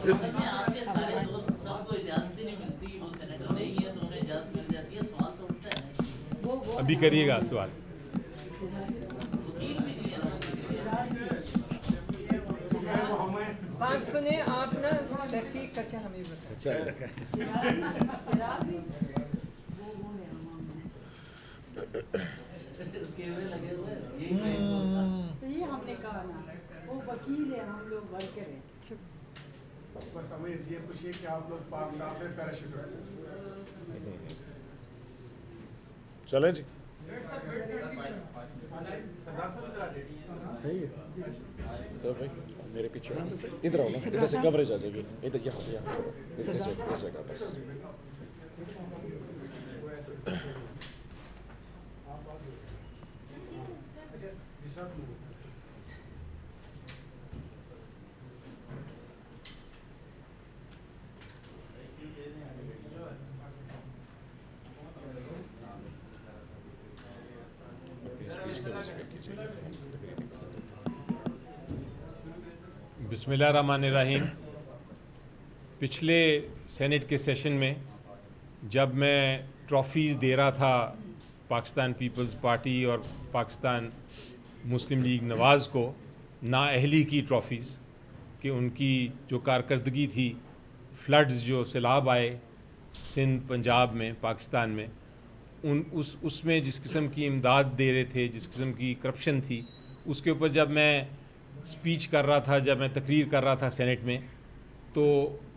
اصل میں آپ کے سارے دوست سب کو اجازت ہی نہیں ملتی، وہ سینیٹر نہیں ہے تو انہیں اجازت مل جاتی ہے، سوال تو اٹھتا ہے نا اس لیے۔ ابھی کریے گا سوال۔ وکیل بھی نہیں ہے نا کسی کے بات سنیں آپ نا تحقیق کر کے ہمیں بتائیں۔ کیمرے لگے ہوئے ہیں، یہی میں تو یہ ہم نے کہا نا وہ وکیل ہے، ہم لوگ ورکر ہیں۔ بس ہمیں یہ خوشی ہے کہ آپ لوگ پاک صاف ہیں، پیراشوٹر سے چلیں جی سر بھائی میرے پیچھے ادھر آؤ نا، ادھر سے کوریج آ جائے گی، ادھر یہاں ادھر سے اس جگہ بس۔ بسم اللہ الرحمن الرحیم۔ پچھلے سینٹ کے سیشن میں جب میں ٹرافیز دے رہا تھا پاکستان پیپلز پارٹی اور پاکستان مسلم لیگ نواز کو نااہلی کی ٹرافیز، کہ ان کی جو کارکردگی تھی، فلڈز جو سیلاب آئے سندھ پنجاب میں پاکستان میں، اس میں جس قسم کی امداد دے رہے تھے، جس قسم کی کرپشن تھی، اس کے اوپر جب میں سپیچ کر رہا تھا، جب میں تقریر کر رہا تھا سینٹ میں، تو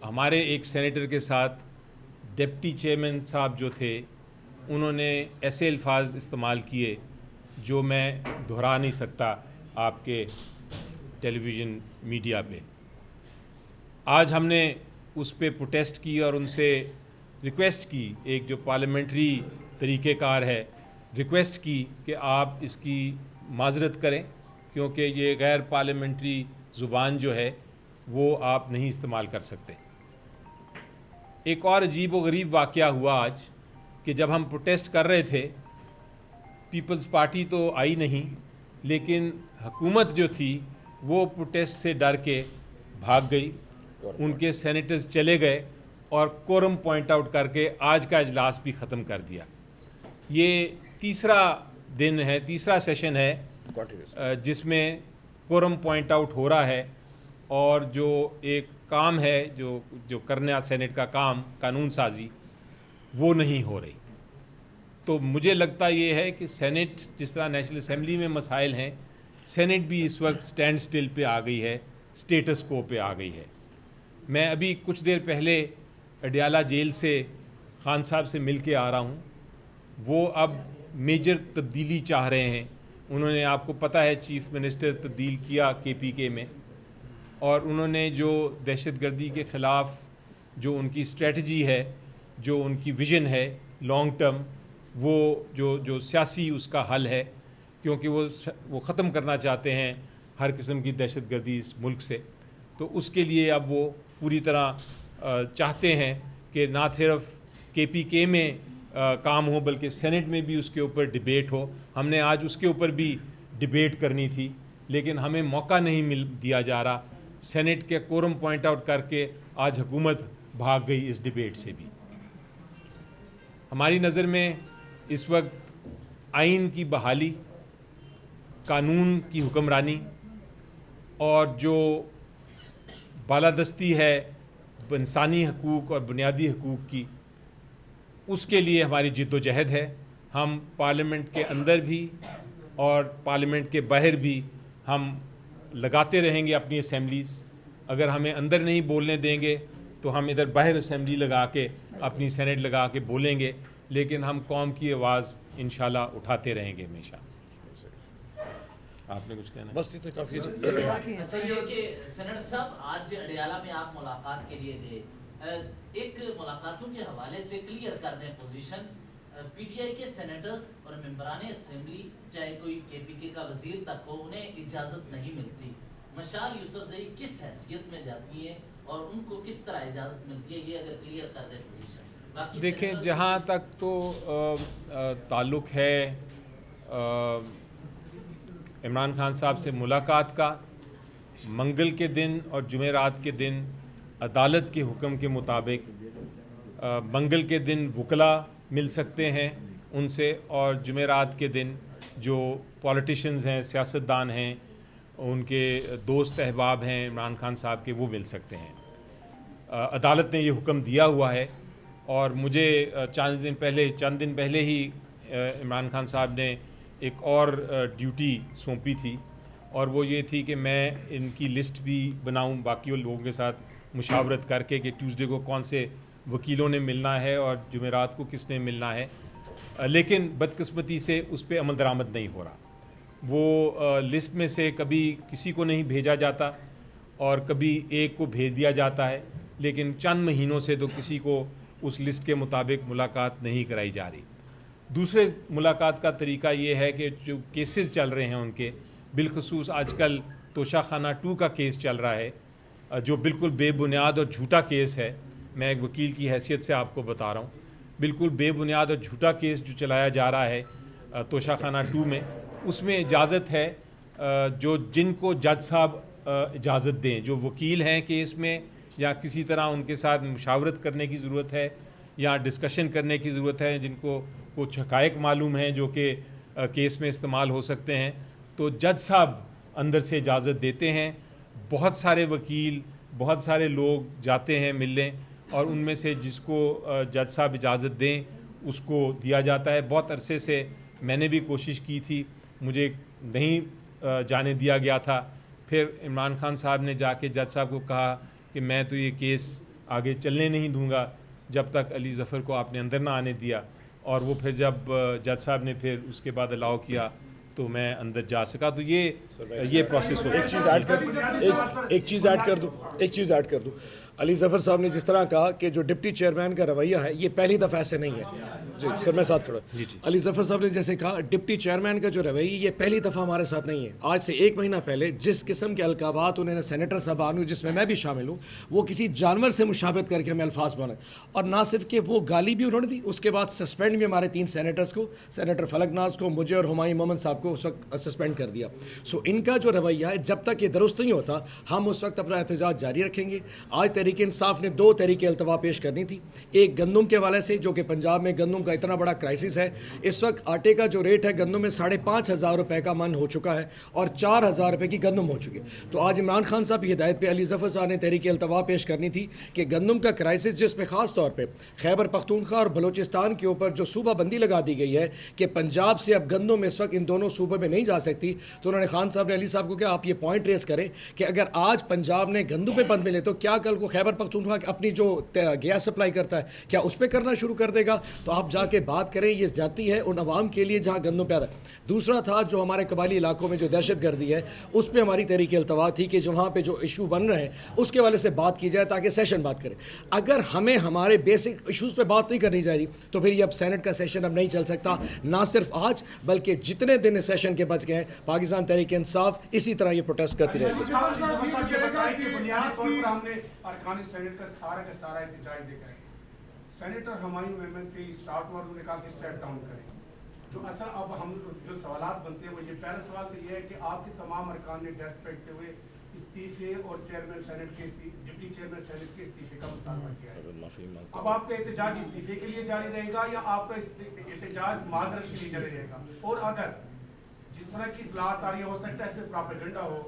ہمارے ایک سینیٹر کے ساتھ ڈپٹی چیئرمین صاحب جو تھے، انہوں نے ایسے الفاظ استعمال کیے جو میں دہرا نہیں سکتا آپ کے ٹیلی ویژن میڈیا پہ۔ آج ہم نے اس پہ پروٹیسٹ کی اور ان سے ریکویسٹ کی، ایک جو پارلیمنٹری طریقہ کار ہے، ریکویسٹ کی کہ آپ اس کی معذرت کریں، کیونکہ یہ غیر پارلیمنٹری زبان جو ہے وہ آپ نہیں استعمال کر سکتے۔ ایک اور عجیب و غریب واقعہ ہوا آج کہ جب ہم پروٹیسٹ کر رہے تھے، پیپلز پارٹی تو آئی نہیں، لیکن حکومت جو تھی وہ پروٹیسٹ سے ڈر کے بھاگ گئی، ان کے سینیٹرز چلے گئے اور کورم پوائنٹ آؤٹ کر کے آج کا اجلاس بھی ختم کر دیا۔ یہ تیسرا دن ہے، تیسرا سیشن ہے جس میں کورم پوائنٹ آؤٹ ہو رہا ہے، اور جو ایک کام ہے جو کرنا سینٹ کا کام، قانون سازی، وہ نہیں ہو رہی۔ تو مجھے لگتا یہ ہے کہ سینٹ جس طرح نیشنل اسمبلی میں مسائل ہیں، سینٹ بھی اس وقت سٹینڈ سٹل پہ آ گئی ہے، سٹیٹس کو پہ آ گئی ہے۔ میں ابھی کچھ دیر پہلے اڈیالہ جیل سے خان صاحب سے مل کے آ رہا ہوں، وہ اب میجر تبدیلی چاہ رہے ہیں۔ انہوں نے، آپ کو پتہ ہے، چیف منسٹر تبدیل کیا KPK میں، اور انہوں نے جو دہشت گردی کے خلاف جو ان کی اسٹریٹجی ہے، جو ان کی ویژن ہے لانگ ٹرم، وہ جو سیاسی اس کا حل ہے، کیونکہ وہ ختم کرنا چاہتے ہیں ہر قسم کی دہشت گردی اس ملک سے۔ تو اس کے لیے اب وہ پوری طرح چاہتے ہیں کہ نہ صرف KPK میں کام ہو بلکہ سینٹ میں بھی اس کے اوپر ڈیبیٹ ہو۔ ہم نے آج اس کے اوپر بھی ڈیبیٹ کرنی تھی، لیکن ہمیں موقع نہیں دیا جا رہا۔ سینٹ کے کورم پوائنٹ آؤٹ کر کے آج حکومت بھاگ گئی اس ڈیبیٹ سے بھی۔ ہماری نظر میں اس وقت آئین کی بحالی، قانون کی حکمرانی اور جو بالادستی ہے انسانی حقوق اور بنیادی حقوق کی، اس کے لیے ہماری جد و جہد ہے۔ ہم پارلیمنٹ کے اندر بھی اور پارلیمنٹ کے باہر بھی ہم لگاتے رہیں گے اپنی اسمبلیز۔ اگر ہمیں اندر نہیں بولنے دیں گے تو ہم ادھر باہر اسمبلی لگا کے، اپنی سینٹ لگا کے بولیں گے، لیکن ہم قوم کی آواز انشاءاللہ اٹھاتے رہیں گے ہمیشہ۔ آپ نے کچھ کہنا ہے؟ بس یہ تو کافی ہے۔ اچھا یہ کہ سینیٹر صاحب آج اڈیالہ میں آپ ملاقات کے لیے گئے، ایک ملاقاتوں کے حوالے سے کلیئر کر دیں پوزیشن۔ PTI کے سینیٹرز اور ممبران اسمبلی، چاہے کوئی KPK کا وزیر تک ہو، انہیں اجازت نہیں ملتی۔ مشال یوسفزئی کس حیثیت میں جاتی ہے اور ان کو کس طرح اجازت ملتی ہے، یہ اگر کلیئر کر دیں پوزیشن۔ دیکھیں، جہاں تک تو تعلق ہے عمران خان صاحب سے ملاقات کا، منگل کے دن اور جمعرات کے دن عدالت کے حکم کے مطابق منگل کے دن وکلا مل سکتے ہیں ان سے، اور جمعرات کے دن جو پولیٹیشنز ہیں، سیاستدان ہیں، ان کے دوست احباب ہیں عمران خان صاحب کے، وہ مل سکتے ہیں۔ عدالت نے یہ حکم دیا ہوا ہے، اور مجھے چند دن پہلے ہی عمران خان صاحب نے ایک اور ڈیوٹی سونپی تھی، اور وہ یہ تھی کہ میں ان کی لسٹ بھی بناؤں باقی لوگوں کے ساتھ مشاورت کر کے کہ ٹیوزڈے کو کون سے وکیلوں نے ملنا ہے اور جمعرات کو کس نے ملنا ہے، لیکن بدقسمتی سے اس پہ عمل درآمد نہیں ہو رہا۔ وہ لسٹ میں سے کبھی کسی کو نہیں بھیجا جاتا اور کبھی ایک کو بھیج دیا جاتا ہے، لیکن چند مہینوں سے تو کسی کو اس لسٹ کے مطابق ملاقات نہیں کرائی جا رہی۔ دوسرے ملاقات کا طریقہ یہ ہے کہ جو کیسز چل رہے ہیں ان کے، بالخصوص آج کل توشہ خانہ 2 کا کیس چل رہا ہے، جو بالکل بے بنیاد اور جھوٹا کیس ہے۔ میں ایک وکیل کی حیثیت سے آپ کو بتا رہا ہوں، بالکل بے بنیاد اور جھوٹا کیس جو چلایا جا رہا ہے توشہ خانہ 2 میں، اس میں اجازت ہے جن کو جج صاحب اجازت دیں، جو وکیل ہیں کیس میں، یا کسی طرح ان کے ساتھ مشاورت کرنے کی ضرورت ہے یا ڈسکشن کرنے کی ضرورت ہے، جن کو کچھ حقائق معلوم ہیں جو کہ کیس میں استعمال ہو سکتے ہیں، تو جج صاحب اندر سے اجازت دیتے ہیں۔ بہت سارے وکیل، بہت سارے لوگ جاتے ہیں ملنے، اور ان میں سے جس کو جج صاحب اجازت دیں اس کو دیا جاتا ہے۔ بہت عرصے سے میں نے بھی کوشش کی تھی، مجھے نہیں جانے دیا گیا تھا۔ پھر عمران خان صاحب نے جا کے جج صاحب کو کہا کہ میں تو یہ کیس آگے چلنے نہیں دوں گا جب تک علی ظفر کو آپ نے اندر نہ آنے دیا، اور وہ پھر جب جج صاحب نے پھر اس کے بعد الاؤ کیا تو میں اندر جا سکا۔ تو یہ پروسیس ہوتا ہے۔ ایک چیز ایڈ کر دوں علی ظفر صاحب نے جس طرح کہا کہ جو ڈپٹی چیئرمین کا رویہ ہے یہ پہلی دفعہ ایسے نہیں ہے۔ جی سر میں ساتھ کھڑا ہوں۔ علی ظفر صاحب نے جیسے کہا ڈپٹی چیئرمین کا جو رویہ یہ پہلی دفعہ ہمارے ساتھ نہیں ہے۔ آج سے 1 مہینہ پہلے جس قسم کے القابات انہوں نے سینیٹر صاحبان، جس میں بھی شامل ہوں، وہ کسی جانور سے مشابہت کر کے ہمیں الفاظ بولے، اور نہ صرف کہ وہ گالی بھی انہوں نے دی، اس کے بعد سسپینڈ بھی ہمارے 3 سینیٹرز کو، سینیٹر فلک ناز کو، مجھے اور ہمایوں مومن صاحب کو اس وقت سسپینڈ کر دیا۔ سو ان کا جو رویہ ہے جب تک یہ درست نہیں ہوتا ہم اس وقت اپنا احتجاج جاری رکھیں گے۔ آج تحریک انصاف نے 2 طریقے التوا پیش کرنی تھی، ایک گندم کے حوالے سے، جو کہ پنجاب میں گندم کا اتنا بڑا کرائسس ہے، اس وقت آٹے کا جو ریٹ ہے گندم میں 5,500 روپے کا من ہو چکا ہے اور 4,000 روپے کی گندم ہو چکی ہے۔ تو آج عمران خان صاحب کی ہدایت پہ علی ظفر صاحب نے تحریک التوا پیش کرنی تھی کہ گندم کا کرائسس، جس میں خاص طور پہ خیبر پختونخوا اور بلوچستان کے اوپر جو صوبہ بندی لگا دی گئی ہے کہ پنجاب سے اب گندم اس وقت ان دونوں صوبوں میں نہیں جا سکتی، تو انہوں نے خان صاحب نے علی صاحب کو کہا آپ یہ پوائنٹ ریز کریں کہ اگر آج پنجاب نے گندم پہ بند ملے تو کیا کل کو خیبر پختونخوا اپنی جو گیس سپلائی کرتا ہے کیا اس پہ کرنا شروع کر دے گا؟ تو آپ جا کے بات کریں، یہ زیادتی ہے ان عوام کے لیے جہاں گندم پیدا ہے۔ دوسرا تھا جو ہمارے قبائلی علاقوں میں جو دہشت گردی ہے، اس پہ ہماری تحریک التوا تھی کہ وہاں پہ جو ایشو بن رہے ہیں اس کے والے سے بات کی جائے تاکہ سیشن بات کرے۔ اگر ہمیں ہمارے بیسک ایشوز پہ بات نہیں کرنی چاہیے تو پھر یہ اب سینٹ کا سیشن اب نہیں چل سکتا، نہ صرف آج بلکہ جتنے دن اس سیشن کے بچ گئے ہیں پاکستان تحریک انصاف اسی طرح یہ پروٹیسٹ کرتی رہے گی۔ سینیٹر ہمایوں محمد سے اسٹارٹ ہوا، انہوں نے کہا کہ اسٹیپ ڈاؤن کریں۔ جو اصل اب ہم جو سوالات بنتے ہیں وہ یہ پہلا سوال تو یہ ہے کہ آپ کے تمام ارکان نے ڈیسک بیٹھتے ہوئے استعفے اور چیئرمین سینٹ کے ڈپٹی چیئرمین سینٹ کے استعفے کا مطالبہ کیا ہے۔ اب آپ کا احتجاج استعفے کے لیے جاری رہے گا یا آپ کا احتجاج معذرت کے لیے جاری رہے گا؟ اور اگر جس طرح کی اطلاعات آ رہی ہو سکتا ہے اس میں پراپیگنڈا ہو،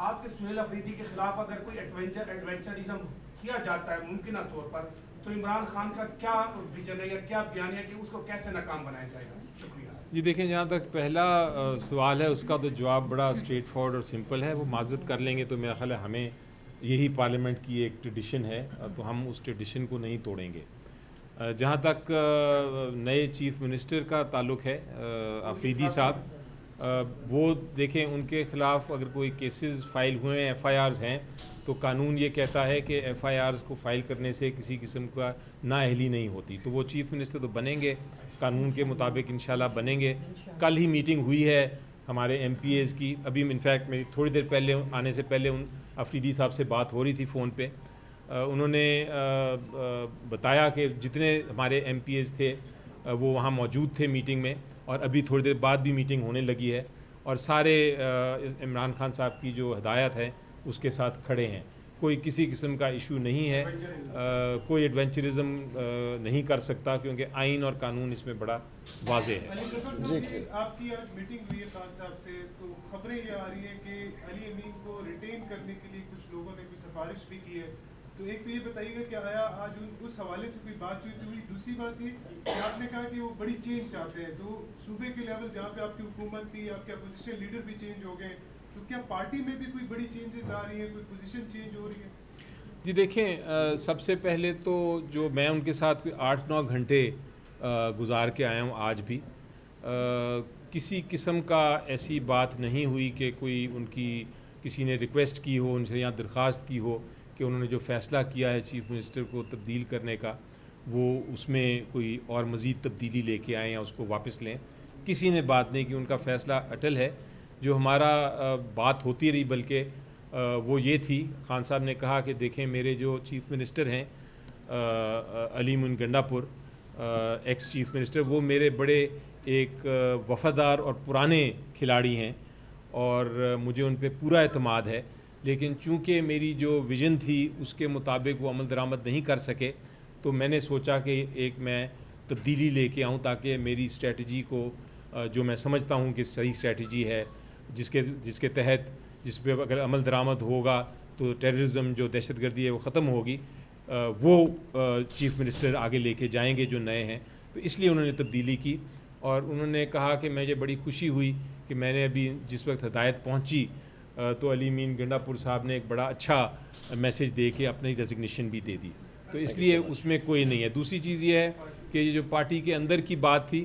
آپ کے سہیل افریدی کے خلاف اگر کوئی ایڈونچرزم کیا جاتا ہے ممکنہ طور پر، تو عمران خان کا کیا ویژن ہے یا کیا بیان ہے کہ اس کو کیسے ناکام بنایا جائے گا؟ شکریہ جی۔ دیکھیں جہاں تک پہلا سوال ہے اس کا تو جواب بڑا اسٹریٹ فارورڈ اور سمپل ہے، وہ معذرت کر لیں گے تو میرا خیال ہے ہمیں یہی پارلیمنٹ کی ایک ٹریڈیشن ہے تو ہم اس ٹریڈیشن کو نہیں توڑیں گے۔ جہاں تک نئے چیف منسٹر کا تعلق ہے افریدی صاحب، وہ دیکھیں ان کے خلاف اگر کوئی کیسز فائل ہوئے ہیں، ایف آئی آرز ہیں، تو قانون یہ کہتا ہے کہ ایف آئی آرز کو فائل کرنے سے کسی قسم کا نااہلی نہیں ہوتی، تو وہ چیف منسٹر تو بنیں گے، قانون کے مطابق انشاءاللہ بنیں گے۔ کل ہی میٹنگ ہوئی ہے ہمارے ایم پی ایز کی، ابھی انفیکٹ میری تھوڑی دیر پہلے آنے سے پہلے ان افریدی صاحب سے بات ہو رہی تھی فون پہ، انہوں نے بتایا کہ جتنے ہمارے ایم پی ایز تھے وہ وہاں موجود تھے میٹنگ میں، اور ابھی تھوڑی دیر بعد بھی میٹنگ ہونے لگی ہے، اور سارے عمران خان صاحب کی جو ہدایت ہے اس کے ساتھ کھڑے ہیں۔ کوئی کسی قسم کا ایشو نہیں ہے. کوئی ایڈونچرزم نہیں کر سکتا کیونکہ آئین اور قانون اس میں بڑا واضح ہے. آپ کی آج میٹنگ ہوئی ہے خان صاحب سے, تو خبریں یہ آ رہی ہیں کہ علی امین کو ریٹین کرنے کے لیے کچھ لوگوں نے کوئی سفارش بھی کی ہے, تو ایک تو یہ بتائیے گا کہ آیا آج اس حوالے سے کوئی بات ہوئی؟ دوسری بات یہ کہ آپ نے کہا کہ وہ بڑی چینج چاہتے ہیں, تو صوبے کے لیول جہاں پہ آپ کی حکومت تھی, آپ کے اپوزیشن لیڈر بھی چینج ہو گئے, تو کیا پارٹی میں بھی کوئی بڑی چینجز آ رہی ہیں, کوئی پوزیشن چینج ہو رہی ہے؟ جی دیکھیں, سب سے پہلے تو جو میں ان کے ساتھ کوئی 8-9 گھنٹے گزار کے آیا ہوں, آج بھی کسی قسم کا ایسی بات نہیں ہوئی کہ کوئی ان کی کسی نے ریکویسٹ کی ہو, ان سے یہاں درخواست کی ہو کہ انہوں نے جو فیصلہ کیا ہے چیف منسٹر کو تبدیل کرنے کا, وہ اس میں کوئی اور مزید تبدیلی لے کے آئیں یا اس کو واپس لیں. کسی نے بات نہیں کی, ان کا فیصلہ اٹل ہے. جو ہمارا بات ہوتی رہی بلکہ وہ یہ تھی, خان صاحب نے کہا کہ دیکھیں میرے جو چیف منسٹر ہیں علی امین گنڈاپور, ایکس چیف منسٹر, وہ میرے بڑے ایک وفادار اور پرانے کھلاڑی ہیں اور مجھے ان پہ پورا اعتماد ہے. لیکن چونکہ میری جو ویژن تھی اس کے مطابق وہ عمل درآمد نہیں کر سکے, تو میں نے سوچا کہ ایک میں تبدیلی لے کے آؤں تاکہ میری اسٹریٹجی کو, جو میں سمجھتا ہوں کہ صحیح اسٹریٹجی ہے, جس کے تحت جس پہ اگر عمل درآمد ہوگا تو ٹیررزم جو دہشت گردی ہے وہ ختم ہوگی, وہ چیف منسٹر آگے لے کے جائیں گے جو نئے ہیں. تو اس لیے انہوں نے تبدیلی کی اور انہوں نے کہا کہ مجھے بڑی خوشی ہوئی کہ میں نے ابھی جس وقت ہدایت پہنچی تو علی امین گنڈاپور صاحب نے ایک بڑا اچھا میسج دے کے اپنی ریزگنیشن بھی دے دی. تو اس لیے اس میں کوئی نہیں ہے. دوسری چیز یہ ہے کہ یہ جو پارٹی کے اندر کی بات تھی,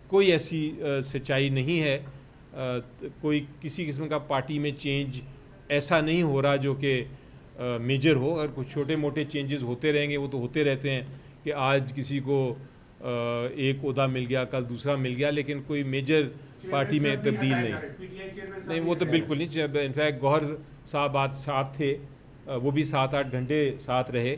کوئی ایسی سچائی نہیں ہے, کوئی کسی قسم کا پارٹی میں چینج ایسا نہیں ہو رہا جو کہ میجر ہو. اگر کچھ چھوٹے موٹے چینجز ہوتے رہیں گے, وہ تو ہوتے رہتے ہیں کہ آج کسی کو ایک عہدہ مل گیا, کل دوسرا مل گیا, لیکن کوئی میجر پارٹی میں تبدیل نہیں. وہ تو بالکل نہیں. انفیکٹ گوہر صاحب آج ساتھ تھے, وہ بھی 7-8 گھنٹے ساتھ رہے,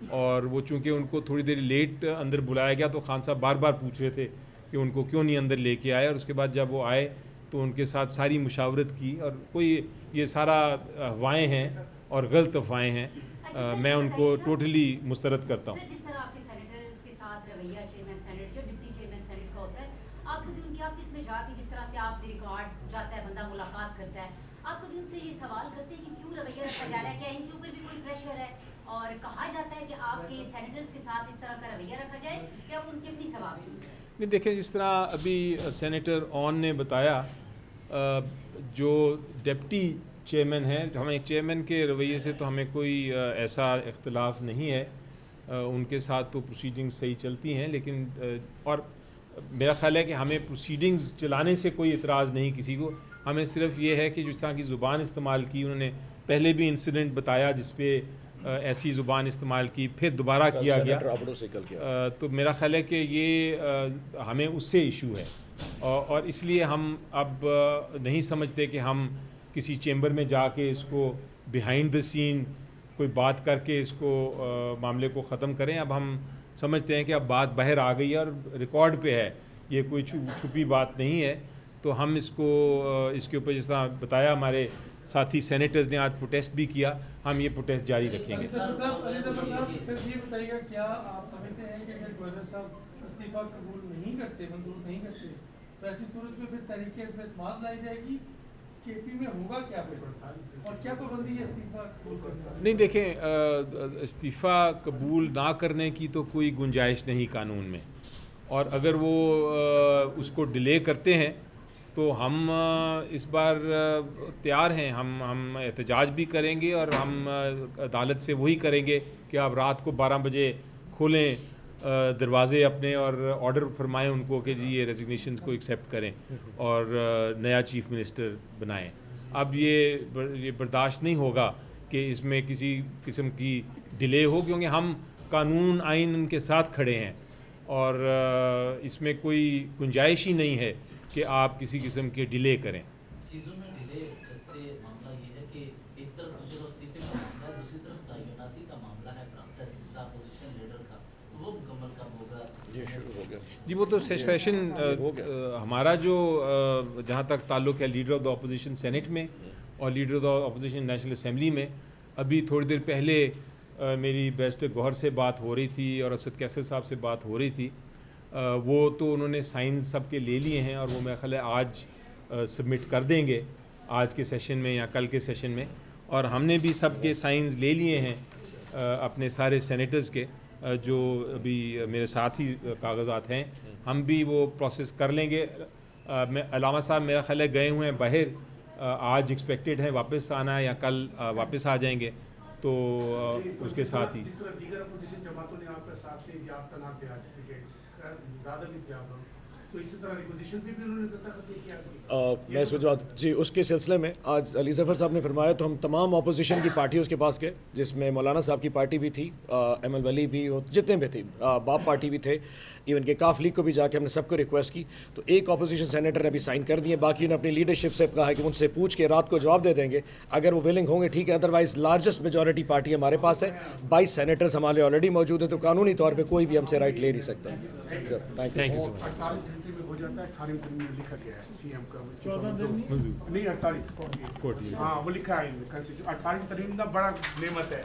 اور وہ چونکہ ان کو تھوڑی دیر لیٹ اندر بلایا گیا تو خان صاحب بار بار پوچھ رہے تھے کہ ان کو کیوں نہیں اندر لے کے آئے, اور اس کے بعد جب وہ آئے تو ان کے ساتھ ساری مشاورت کی. اور کوئی یہ سارا افواہیں ہیں اور غلط افواہیں ہیں, میں ان کو ٹوٹلی مسترد کرتا ہوں. جس طرح آپ کے سینیٹرز کے ساتھ رویہ چیئرمین سینیٹ جو ڈپٹی چیئرمین سینیٹ کا ہوتا ہے, آپ کبھی ان کے آفس میں جا کے جس طرح سے آپ دی ریکارڈ جاتا ہے, بندہ ملاقات کرتا ہے, آپ کبھی ان سے یہ سوال کرتے ہیں کہ کیوں رویہ رکھا جا رہا ہے, کیا ان کے اوپر بھی کوئی پریشر ہے, اور کہا جاتا ہے کہ آپ کے سینیٹرز کے ساتھ اس طرح کا رویہ رکھا جائے, کیا وہ ان کی اپنی ثواب ہے؟ نہیں دیکھیں, جس طرح ابھی سینیٹر اون نے بتایا, جو ڈپٹی چیئرمین ہیں, ہمیں چیئرمین کے رویے سے تو ہمیں کوئی ایسا اختلاف نہیں ہے, ان کے ساتھ تو پروسیڈنگز صحیح چلتی ہیں. لیکن اور میرا خیال ہے کہ ہمیں پروسیڈنگز چلانے سے کوئی اعتراض نہیں کسی کو, ہمیں صرف یہ ہے کہ جس طرح کی زبان استعمال کی, انہوں نے پہلے بھی انسیڈنٹ بتایا جس پہ ایسی زبان استعمال کی, پھر دوبارہ کیا گیا, تو میرا خیال ہے کہ یہ ہمیں اس سے ایشو ہے, اور اس لیے ہم اب نہیں سمجھتے کہ ہم کسی چیمبر میں جا کے اس کو بیہائنڈ دا سین کوئی بات کر کے اس کو معاملے کو ختم کریں. اب ہم سمجھتے ہیں کہ اب بات باہر آ گئی ہے اور ریکارڈ پہ ہے, یہ کوئی چھپی بات نہیں ہے, تو ہم اس کے اوپر جس طرح بتایا ہمارے ساتھی سینیٹرز نے آج پروٹیسٹ بھی کیا, ہم یہ پروٹیسٹ جاری رکھیں گے. صرف یہ بتائیے گا, کیا آپ سمجھتے ہیں کہ اگر گورنر صاحب استعفیٰ قبول نہیں کرتے, منظور نہیں کرتے, تو ایسی صورت میں پھر تحریک اعتماد لائی جائے گی, کے پی میں ہوگا کیا اور کیا پابندی ہے استعفیٰ قبول کرنے؟ نہیں دیکھیں, استعفیٰ قبول نہ کرنے کی تو کوئی گنجائش نہیں قانون میں, اور اگر وہ اس کو ڈیلے کرتے ہیں تو ہم اس بار تیار ہیں, ہم احتجاج بھی کریں گے, اور ہم عدالت سے وہی کریں گے کہ آپ رات کو 12 بجے کھولیں دروازے اپنے اور آرڈر فرمائیں ان کو کہ جی یہ ریزگنیشنز کو ایکسیپٹ کریں اور نیا چیف منسٹر بنائیں. اب یہ برداشت نہیں ہوگا کہ اس میں کسی قسم کی ڈیلے ہو, کیونکہ ہم قانون آئین ان کے ساتھ کھڑے ہیں, اور اس میں کوئی گنجائش ہی نہیں ہے کہ آپ کسی قسم کے ڈیلے کریں. چیزوں میں ڈیلے سے معاملہ یہ ہے کہ ایک طرف دوسرے استعفے کا معاملہ ہے, دوسری طرف تعیناتی کا معاملہ ہے, پروسیس جس طرح اپوزیشن لیڈر کا, تو وہ مکمل کب ہوگا؟ یہ شروع ہو گیا جی, وہ تو سیشن ہمارا جو جہاں تک تعلق ہے leader of the opposition senate میں اور leader of the opposition national assembly میں, ابھی تھوڑی دیر پہلے میری بیسٹ گوہر سے بات ہو رہی تھی اور اسد کیسر صاحب سے بات ہو رہی تھی. وہ تو انہوں نے سائنز سب کے لے لیے ہیں اور وہ میرا خیال ہے آج سبمٹ کر دیں گے آج کے سیشن میں یا کل کے سیشن میں. اور ہم نے بھی سب کے سائنز لے لیے ہیں اپنے سارے سینیٹرز کے جو ابھی میرے ساتھ ہی کاغذات ہیں. ہم بھی وہ پروسیس کر لیں گے. علامہ صاحب میرا خیال ہے گئے ہوئے ہیں باہر, آج ایکسپیکٹڈ ہے واپس آنا ہے یا کل واپس آ جائیں گے. تو اس کے ساتھ ہی جس طرح دیگر اپوزیشن جماعتوں نے آپ کا ساتھ دے دیا, آپ تنہا تھے, دادا بھی تھے آپ لوگ, تو اسی طرح ریپوزیشن بھی انہوں نے دستخط نہیں کیا. میں اس میں جو جی اس کے سلسلے میں آج علی ظفر صاحب نے فرمایا تو ہم تمام اپوزیشن کی پارٹیوں کے پاس گئے, جس میں مولانا صاحب کی پارٹی بھی تھی, ایم ایل ولی بھی, جتنے بھی تھے, باپ پارٹی بھی تھے, ایون کہ کاف لیگ کو بھی جا کے ہم نے سب کو ریکویسٹ کی. تو ایک اپوزیشن سینیٹر نے بھی سائن کر دیے, باقی نے اپنی لیڈرشپ سے کہا ہے کہ ان سے پوچھ کے رات کو جواب دے دیں گے اگر وہ ولنگ ہوں گے ٹھیک ہے, ادروائز لارجسٹ میجورٹی پارٹی ہمارے پاس ہے, 22 سینیٹرز ہمارے آلریڈی موجود ہیں, تو قانونی طور پہ کوئی بھی ہم سے رائٹ لے نہیں سکتا. تھینک یو سو مچ. 48 گھنٹے میں ہو جاتا ہے, 18 دن میں لکھا گیا ہے سی ایم کا نہیں 48 ہاں وہ لکھا ہے 18 ترمیم بڑا نعمت ہے.